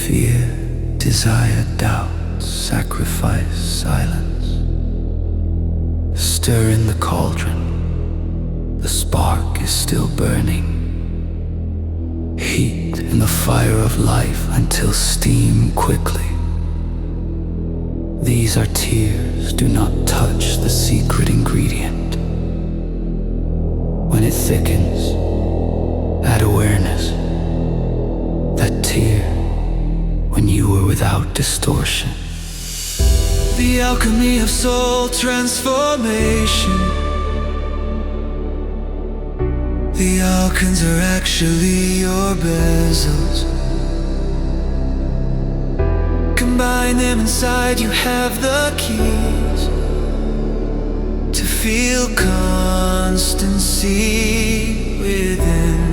Fear, desire, doubt, sacrifice, silence. Stir in the cauldron, the spark is still burning. Heat in the fire of life until steam quickly. These are tears, do not touch the secret ingredient. When it thickens, add awareness. That tear, when you were without distortion. The alchemy of soul transformation. The Archons are actually your bezels. Combine them inside, you have the keys to feel constancy within.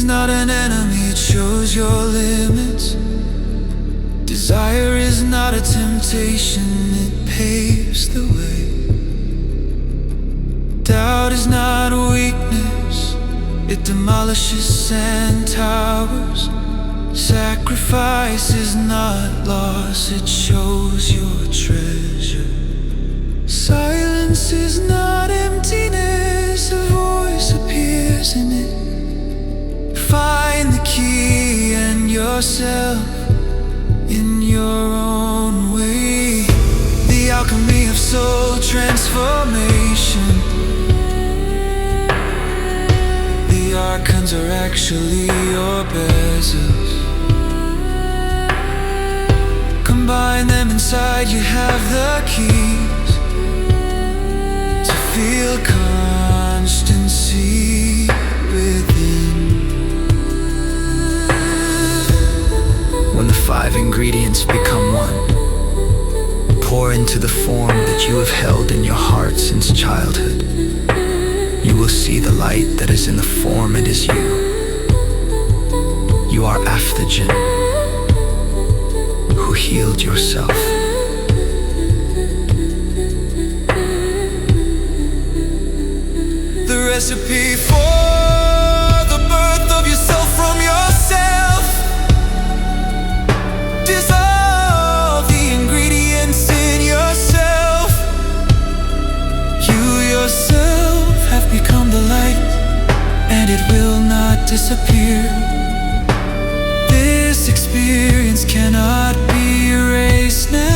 Not an enemy, it shows your limits. Desire is not a temptation, it paves the way. Doubt is not a weakness, it demolishes sand towers. Sacrifice is not loss, it shows your treasure. Silence is not emptiness, a voice appears in it. Find the key and yourself in your own way. The alchemy of soul transformation. The Archons are actually your bezels. Combine them inside, you have the keys to feel constancy within. When the 5 ingredients become one, pour into the form that you have held in your heart since childhood. You will see the light that is in the form, it is you. You are Aphthogen, who healed yourself. The recipe for the birth of yourself from yourself. Dissolve the ingredients in yourself. You yourself have become the light, and it will not disappear. This experience cannot be erased now.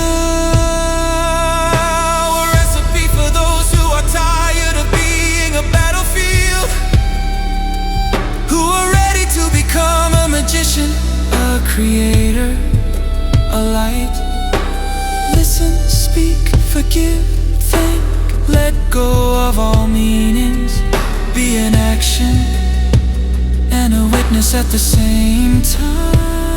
A recipe for those who are tired of being a battlefield, who are ready to become a magician, a creator, a light. Listen, speak, forgive, think, let go of all meanings. Be an action and a witness at the same time.